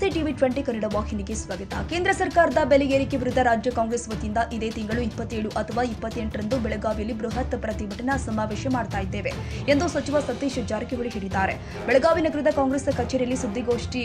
ನಮಸ್ತೆ ಟಿವಿ 20 ಕನ್ನಡ ವಾಹಿನಿಗೆ ಸ್ವಾಗತ. ಕೇಂದ್ರ ಸರ್ಕಾರದ ಬೆಲೆ ಏರಿಕೆ ವಿರುದ್ಧ ರಾಜ್ಯ ಕಾಂಗ್ರೆಸ್ ವತಿಯಿಂದ ಇದೇ ತಿಂಗಳು 27 ಅಥವಾ 28ರಂದು ಬೆಳಗಾವಿಯಲ್ಲಿ ಬೃಹತ್ ಪ್ರತಿಭಟನಾ ಸಮಾವೇಶ ಮಾಡ್ತಾ ಇದ್ದೇವೆ ಎಂದು ಸಚಿವ ಸತೀಶ್ ಜಾರಕಿಹೊಳಿ ಹೇಳಿದ್ದಾರೆ. ಬೆಳಗಾವಿ ನಗರದ ಕಾಂಗ್ರೆಸ್ ಕಚೇರಿಯಲ್ಲಿ ಸುದ್ದಿಗೋಷ್ಠಿ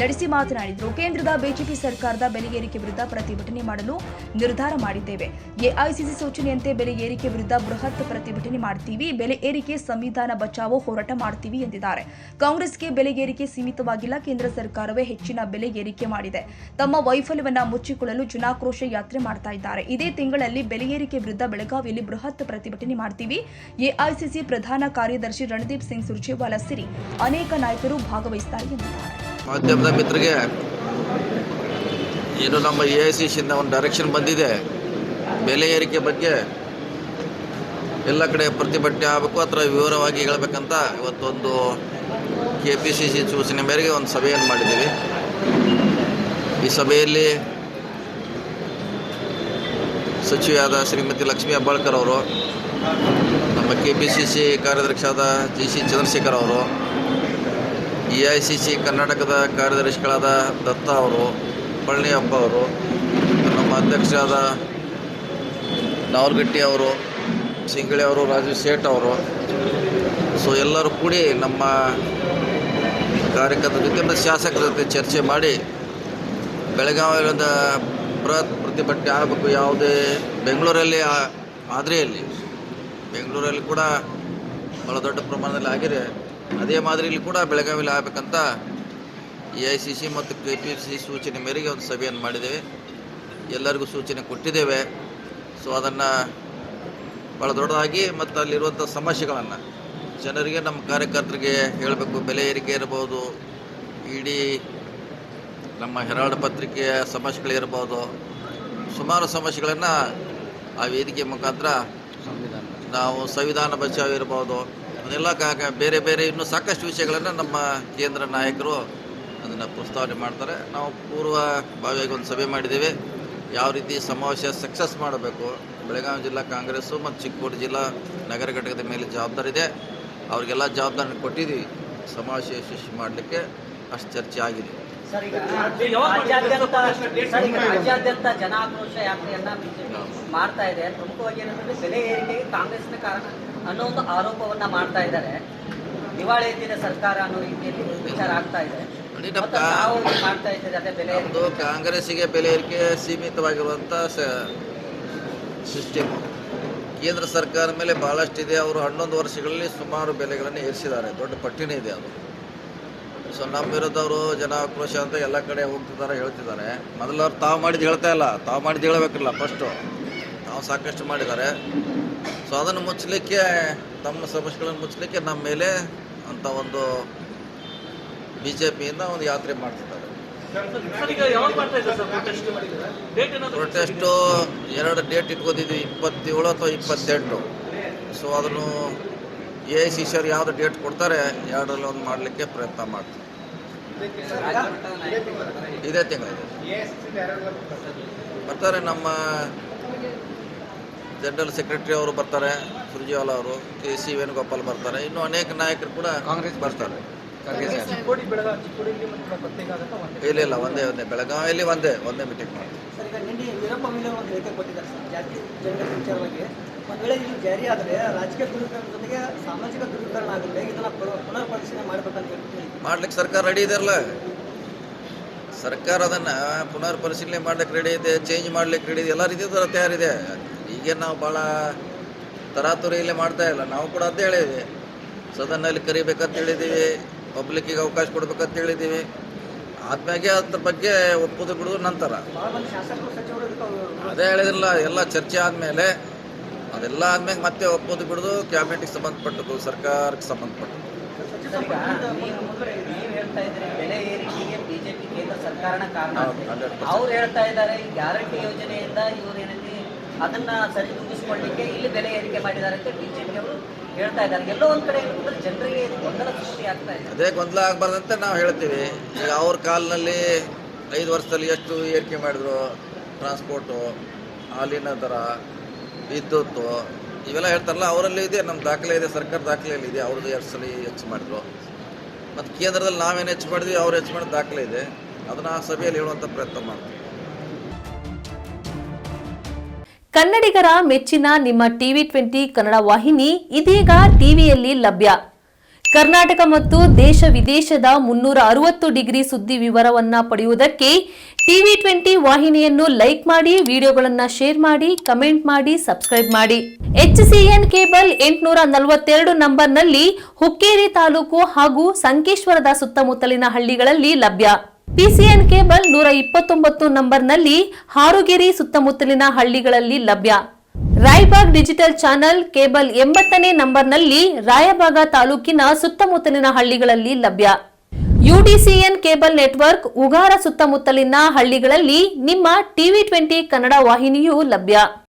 ನಡೆಸಿ ಮಾತನಾಡಿದರು. ಕೇಂದ್ರದ ಬಿಜೆಪಿ ಸರ್ಕಾರದ ಬೆಲೆ ಏರಿಕೆ ವಿರುದ್ಧ ಪ್ರತಿಭಟನೆ ಮಾಡಲು ನಿರ್ಧಾರ ಮಾಡಿದ್ದೇವೆ. ಎಐಸಿಸಿ ಸೂಚನೆಯಂತೆ ಬೆಲೆ ಏರಿಕೆ ವಿರುದ್ಧ ಬೃಹತ್ ಪ್ರತಿಭಟನೆ ಮಾಡ್ತೀವಿ. ಬೆಲೆ ಏರಿಕೆ ಸಂವಿಧಾನ ಬಚಾವೋ ಹೋರಾಟ ಮಾಡ್ತೀವಿ ಎಂದಿದ್ದಾರೆ. ಕಾಂಗ್ರೆಸ್ಗೆ ಬೆಲೆ ಏರಿಕೆ ಸೀಮಿತವಾಗಿಲ್ಲ. ಕೇಂದ್ರ ಸರ್ಕಾರವೇ ಹೆಚ್ಚಿನ ಬೆಲೆ ಏರಿಕೆ ಮಾಡಿದೆ. ತಮ್ಮ ವೈಫಲ್ಯವನ್ನ ಮುಚ್ಚಿಕೊಳ್ಳಲು ಜನಾಕ್ರೋಶ ಯಾತ್ರೆ ಮಾಡ್ತಾ ಇದ್ದಾರೆ. ಇದೇ ತಿಂಗಳಲ್ಲಿ ಬೆಲೆ ಏರಿಕೆ ವಿರುದ್ಧ ಬೆಳಗಾವಿಯಲ್ಲಿ ಬೃಹತ್ ಪ್ರತಿಭಟನೆ ಮಾಡ್ತೀವಿ. ಎಐಸಿಸಿ ಪ್ರಧಾನ ಕಾರ್ಯದರ್ಶಿ ರಣದೀಪ್ ಸಿಂಗ್ ಸುರ್ಜೇವಾಲಾ ಸೇರಿ ಅನೇಕ ನಾಯಕರು ಭಾಗವಹಿಸುತ್ತಾರೆ ಎಂದಿದ್ದಾರೆ. ಮಾಧ್ಯಮದ ಮಿತ್ರರಿಗೆ ಏನು ನಮ್ಮ ಎಐಸಿಸಿಯಿಂದ ಒಂದು ಡೈರೆಕ್ಷನ್ ಬಂದಿದೆ. ಬೆಲೆ ಏರಿಕೆ ಬಗ್ಗೆ ಎಲ್ಲ ಕಡೆ ಪ್ರತಿಭಟನೆ ಆಗಬೇಕು, ಅಥವಾ ವಿವರವಾಗಿ ಹೇಳಬೇಕಂತ ಇವತ್ತೊಂದು ಕೆಪಿಸಿಸಿ ಸೂಚನೆ ಮೇರೆಗೆ ಒಂದು ಸಭೆಯನ್ನು ಮಾಡಿದ್ದೀವಿ. ಈ ಸಭೆಯಲ್ಲಿ ಸಚಿವೆಯಾದ ಶ್ರೀಮತಿ ಲಕ್ಷ್ಮೀ ಹೆಬ್ಬಾಳ್ಕರ್ ಅವರು, ನಮ್ಮ ಕೆಪಿಸಿಸಿ ಕಾರ್ಯದರ್ಶಿಯಾದ ಜಿ.ಸಿ. ಚಂದ್ರಶೇಖರ್ ಅವರು, ಎಐಸಿಸಿ ಕರ್ನಾಟಕದ ಕಾರ್ಯದರ್ಶಿಗಳಾದ ದತ್ತಾ ಅವರು, ಪಳನಿಯಪ್ಪ ಅವರು, ನಮ್ಮ ಅಧ್ಯಕ್ಷರಾದ ನಾವಲ್ಗಟ್ಟಿ ಅವರು, ಸಿಂಗಳಿ ಅವರು, ರಾಜೀವ್ ಸೇಠ್ ಅವರು, ಎಲ್ಲರೂ ಕೂಡಿ ನಮ್ಮ ಕಾರ್ಯಕರ್ತರ ಜೊತೆ ಮತ್ತು ಶಾಸಕರ ಜೊತೆ ಚರ್ಚೆ ಮಾಡಿ ಬೆಳಗಾವಿಯಿಂದ ಬೃಹತ್ ಪ್ರತಿಭಟನೆ ಆಗಬೇಕು. ಯಾವುದೇ ಬೆಂಗಳೂರಲ್ಲಿ ಮಾದರಿಯಲ್ಲಿ ಬೆಂಗಳೂರಲ್ಲಿ ಕೂಡ ಭಾಳ ದೊಡ್ಡ ಪ್ರಮಾಣದಲ್ಲಿ ಆಗಿದೆ. ಅದೇ ಮಾದರಿಯಲ್ಲಿ ಕೂಡ ಬೆಳಗಾವಿಯಲ್ಲಿ ಆಗಬೇಕಂತ ಎಐಸಿಸಿ ಮತ್ತು ಕೆಪಿಸಿಸಿ ಸೂಚನೆ ಮೇರೆಗೆ ಒಂದು ಸಭೆಯನ್ನು ಮಾಡಿದ್ದೇವೆ. ಎಲ್ಲರಿಗೂ ಸೂಚನೆ ಕೊಟ್ಟಿದ್ದೇವೆ. ಅದನ್ನು ಭಾಳ ದೊಡ್ಡದಾಗಿ ಮತ್ತು ಅಲ್ಲಿರುವಂಥ ಸಮಸ್ಯೆಗಳನ್ನು ಜನರಿಗೆ, ನಮ್ಮ ಕಾರ್ಯಕರ್ತರಿಗೆ ಹೇಳಬೇಕು. ಬೆಲೆ ಏರಿಕೆ ಇರ್ಬೋದು, ಇಡೀ ನಮ್ಮ ಹೆರಾಲ್ಡ್ ಪತ್ರಿಕೆಯ ಸಮಸ್ಯೆಗಳಿರ್ಬೋದು, ಸುಮಾರು ಸಮಸ್ಯೆಗಳನ್ನು ಆ ವೇದಿಕೆ ಮುಖಾಂತರ ನಾವು ಸಂವಿಧಾನ ಬಚಾವ್ ಇರ್ಬೋದು, ಅದೆಲ್ಲ ಬೇರೆ ಬೇರೆ ಇನ್ನೂ ಸಾಕಷ್ಟು ವಿಷಯಗಳನ್ನು ನಮ್ಮ ಕೇಂದ್ರ ನಾಯಕರು ಅದನ್ನು ಪ್ರಸ್ತಾವನೆ ಮಾಡ್ತಾರೆ. ನಾವು ಪೂರ್ವಭಾವಿಯಾಗಿ ಒಂದು ಸಭೆ ಮಾಡಿದ್ದೇವೆ. ಯಾವ ರೀತಿ ಸಮಾವೇಶ ಸಕ್ಸಸ್ ಮಾಡಬೇಕು, ಬೆಳಗಾವಿ ಜಿಲ್ಲಾ ಕಾಂಗ್ರೆಸ್ಸು ಮತ್ತು ಚಿಕ್ಕೋಡಿ ಜಿಲ್ಲಾ ನಗರ ಘಟಕದ ಮೇಲೆ ಜವಾಬ್ದಾರಿ ಇದೆ. ಅವರಿಗೆಲ್ಲ ಜವಾಬ್ದಾರಿ ಕೊಟ್ಟಿದ್ದೀವಿ. ಸಮಾವೇಶ ಯಶಸ್ವಿ ಮಾಡಲಿಕ್ಕೆ ಅಷ್ಟು ಚರ್ಚೆ ಆಗಿದೆ. ಸರ್, ಈಗ ರಾಜ್ಯಾದ್ಯಂತ ಜನಾಕ್ರೋಶ ಯಾತ್ರೆಯನ್ನ ಬಿಜೆಪಿ ಮಾಡ್ತಾ ಇದೆ. ಪ್ರಮುಖವಾಗಿ ಏನಂದ್ರೆ ಬೆಲೆ ಏರಿಕೆಗೆ ಕಾಂಗ್ರೆಸ್ನ ಕಾರಣ ಅನ್ನೋ ಒಂದು ಆರೋಪವನ್ನ ಮಾಡ್ತಾ ಇದ್ದಾರೆ. ದಿವಾಳಿ ಎತ್ತಿದ ಸರ್ಕಾರ ಅನ್ನೋ ರೀತಿಯಲ್ಲಿ ವಿಚಾರ ಆಗ್ತಾ ಇದೆ. ಮಾಡ್ತಾ ಇದ್ದಾರೆ ಅದೇ ಬೆಲೆ ಏರಿಕೆ. ಕಾಂಗ್ರೆಸ್ಸಿಗೆ ಬೆಲೆ ಏರಿಕೆ ಸೀಮಿತವಾಗಿರುವಂಥ ಸಿಸ್ಟಮ್. ಕೇಂದ್ರ ಸರ್ಕಾರ ಮೇಲೆ ಭಾಳಷ್ಟಿದೆ. ಅವರು 11 ವರ್ಷಗಳಲ್ಲಿ ಸುಮಾರು ಬೆಲೆಗಳನ್ನು ಏರಿಸಿದ್ದಾರೆ. ದೊಡ್ಡ ಪಟ್ಟಿನೇ ಇದೆ ಅದು. ನಮ್ಮ ವಿರುದ್ಧವರು ಜನಾಕ್ರೋಶ ಅಂತ ಎಲ್ಲ ಕಡೆ ಹೋಗ್ತಿದ್ದಾರೆ, ಹೇಳ್ತಿದ್ದಾರೆ. ಮೊದಲು ಅವ್ರು ತಾವು ಮಾಡಿದ್ದು ಹೇಳ್ತಾ ಇಲ್ಲ, ತಾವು ಮಾಡಿದ್ದು ಹೇಳಬೇಕಿಲ್ಲ. ಫಸ್ಟು ನಾವು ಸಾಕಷ್ಟು ಮಾಡಿದ್ದಾರೆ. ಅದನ್ನು ಮುಚ್ಚಲಿಕ್ಕೆ, ತಮ್ಮ ಸಮಸ್ಯೆಗಳನ್ನು ಮುಚ್ಚಲಿಕ್ಕೆ ನಮ್ಮ ಮೇಲೆ ಅಂತ ಒಂದು BJPಯಿಂದ ಒಂದು ಯಾತ್ರೆ ಮಾಡ್ತಿದ್ದಾರೆ. ಪ್ರೊಟೆಸ್ಟು 2 ಡೇಟ್ ಇಟ್ಕೊಂಡಿದ್ವಿ, 27 ಅಥವಾ 28. ಅದನ್ನು ಎಐಸಿಸಿ ಅವ್ರು ಯಾವುದು ಡೇಟ್ ಕೊಡ್ತಾರೆ, 2ರಲ್ಲಿ ಒಂದು ಮಾಡಲಿಕ್ಕೆ ಪ್ರಯತ್ನ ಮಾಡ್ತೀವಿ. ಇದೇ ತಿಂಗಳಿದೆ ಬರ್ತಾರೆ. ನಮ್ಮ ಜನರಲ್ ಸೆಕ್ರೆಟರಿ ಅವರು ಬರ್ತಾರೆ, ಸುರ್ಜೇವಾಲಾ ಅವರು, KC ವೇಣುಗೋಪಾಲ್ ಬರ್ತಾರೆ. ಇನ್ನೂ ಅನೇಕ ನಾಯಕರು ಕೂಡ ಕಾಂಗ್ರೆಸ್ ಬರ್ತಾರೆ. ಇಲ್ಲ, ಒಂದೇ ಬೆಳಗಾವಿಯಲ್ಲಿ ಒಂದೇ ಮೀಟಿಂಗ್ ಮಾಡ್ತೀವಿ. ಜಾರಿ ಆದರೆ ರಾಜಕೀಯ ಧ್ರುವೀಕರಣ ಜೊತೆಗೆ ಸಾಮಾಜಿಕ ಧ್ರುವೀಕರಣ ಆಗುತ್ತೆ. ಇದನ್ನ ಪುನರ್ ಪರಿಶೀಲನೆ ಮಾಡಬೇಕಂತ ಮಾಡ್ಲಿಕ್ಕೆ ಸರ್ಕಾರ ರೆಡಿ ಇದೆಯಲ್ಲ. ಸರ್ಕಾರ ಅದನ್ನು ಪುನರ್ ಪರಿಶೀಲನೆ ಮಾಡ್ಲಿಕ್ಕೆ ರೆಡಿ ಇದೆ, ಚೇಂಜ್ ಮಾಡ್ಲಿಕ್ಕೆ ರೆಡಿ ಇದೆ, ಎಲ್ಲ ರೀತಿ ತಯಾರಿದೆ. ಈಗೇನು ನಾವು ಭಾಳ ತರಾತುರಿಯಲ್ಲಿ ಮಾಡ್ತಾ ಇಲ್ಲ. ನಾವು ಕೂಡ ಅದೇ ಹೇಳಿದ್ವಿ, ಸದನಲ್ಲಿ ಕರಿಬೇಕಂತ ಹೇಳಿದ್ದೀವಿ, ಪಬ್ಲಿಕ್ಕಿಗೆ ಅವಕಾಶ ಕೊಡ್ಬೇಕಂತ ಹೇಳಿದ್ದೀವಿ. ಆದ್ಮೇಲೆ ಅದ್ರ ಬಗ್ಗೆ ಒಪ್ಪುದು ಬಿಡೋದು ನಂತರ. ಅದೇ ಹೇಳಿದ್ರಲ್ಲ, ಎಲ್ಲ ಚರ್ಚೆ ಆದಮೇಲೆ ಅದೆಲ್ಲ ಆದ್ಮೇಲೆ ಮತ್ತೆ ಒಪ್ಪೋದು ಬಿಡೋದು ಕ್ಯಾಬಿನೆಟ್ಗೆ ಸಂಬಂಧಪಟ್ಟದ್ದು, ಸರ್ಕಾರಕ್ಕೆ ಸಂಬಂಧಪಟ್ಟದ್ದು. ಬೆಲೆ ಏರಿಕೆಗೆ ಬಿಜೆಪಿ ಕೇಂದ್ರ ಸರ್ಕಾರನ ಕಾರಣ. ಅವ್ರು ಹೇಳ್ತಾ ಇದ್ದಾರೆ ಗ್ಯಾರಂಟಿ ಯೋಜನೆಯಿಂದ ಇವರು ಏನಂತೆ ಅದನ್ನ ಸರಿದೂಗಿಸಿಕೊಳ್ಳಿಕ್ಕೆ ಇಲ್ಲಿ ಬೆಲೆ ಏರಿಕೆ ಮಾಡಿದ್ದಾರೆ ಅಂತ ಬಿಜೆಪಿ ಅವರು ಹೇಳ್ತಾ ಇದ್ದಾರೆ. ಎಲ್ಲೋ ಒಂದ್ ಕಡೆ ಜನರಿಗೆ ಗೊಂದಲ ಸೃಷ್ಟಿ ಆಗ್ತಾ ಇದೆ. ಅದೇ ಗೊಂದಲ ಆಗಬಾರ್ದಂತ ನಾವು ಹೇಳ್ತೀವಿ. ಈಗ ಅವ್ರ ಕಾಲದಲ್ಲಿ 5 ವರ್ಷದಲ್ಲಿ ಎಷ್ಟು ಏರಿಕೆ ಮಾಡಿದ್ರು, ಟ್ರಾನ್ಸ್ಪೋರ್ಟು, ಹಾಲಿನ ದರ, ವಿದ್ಯುತ್ತು, ಇವೆಲ್ಲ ಹೇಳ್ತಾರಲ್ಲ, ಅವರಲ್ಲಿ ಇದೆ, ನಮ್ಮ ದಾಖಲೆ ಇದೆ, ಸರ್ಕಾರ ದಾಖಲೆಯಲ್ಲಿ ಇದೆ. ಅವ್ರದ್ದು 2 ಸಲ ಹೆಚ್ಚು ಮಾಡಿದ್ರು. ಮತ್ತು ಕೇಂದ್ರದಲ್ಲಿ ನಾವೇನು ಹೆಚ್ಚು ಮಾಡಿದ್ವಿ, ಅವ್ರು ಹೆಚ್ಚು ಮಾಡಿದ ದಾಖಲೆ ಇದೆ. ಅದನ್ನು ಆ ಸಭೆಯಲ್ಲಿ ಹೇಳುವಂಥ ಪ್ರಯತ್ನ ಮಾಡ್ತೀವಿ. ಕನ್ನಡಿಗರ ಮೆಚ್ಚಿನ ನಿಮ್ಮ TV20 ಕನ್ನಡ ವಾಹಿನಿ ಇದೀಗ ಟಿವಿಯಲ್ಲಿ ಲಭ್ಯ. ಕರ್ನಾಟಕ ಮತ್ತು ದೇಶ ವಿದೇಶದ 360 ಡಿಗ್ರಿ ಸುದ್ದಿ ವಿವರವನ್ನ ಪಡೆಯುವುದಕ್ಕೆ TV20 ವಾಹಿನಿಯನ್ನು ಲೈಕ್ ಮಾಡಿ, ವಿಡಿಯೋಗಳನ್ನು ಶೇರ್ ಮಾಡಿ, ಕಮೆಂಟ್ ಮಾಡಿ, ಸಬ್ಸ್ಕ್ರೈಬ್ ಮಾಡಿ. HCN ಕೇಬಲ್ 842 ನಂಬರ್ನಲ್ಲಿ ಹುಕ್ಕೇರಿ ತಾಲೂಕು ಹಾಗೂ ಸಂಕೇಶ್ವರದ ಸುತ್ತಮುತ್ತಲಿನ ಹಳ್ಳಿಗಳಲ್ಲಿ ಲಭ್ಯ. PCN ಕೇಬಲ್ 129 ನಂಬರ್ನಲ್ಲಿ ಹಾರುಗೆರೆ ಸುತ್ತಮುತ್ತಲಿನ ಹಳ್ಳಿಗಳಲ್ಲಿ ಲಭ್ಯ. ರಾಯಬಾಗ್ ಡಿಜಿಟಲ್ ಚಾನೆಲ್ ಕೇಬಲ್ 80ನೇ ನಂಬರ್ನಲ್ಲಿ ರಾಯಬಾಗ ತಾಲೂಕಿನ ಸುತ್ತಮುತ್ತಲಿನ ಹಳ್ಳಿಗಳಲ್ಲಿ ಲಭ್ಯ. UDCN ಕೇಬಲ್ ನೆಟ್ವರ್ಕ್ ಉಗಾರ ಸುತ್ತಮುತ್ತಲಿನ ಹಳ್ಳಿಗಳಲ್ಲಿ ನಿಮ್ಮ TV20 ಕನ್ನಡ ವಾಹಿನಿಯೂ ಲಭ್ಯ.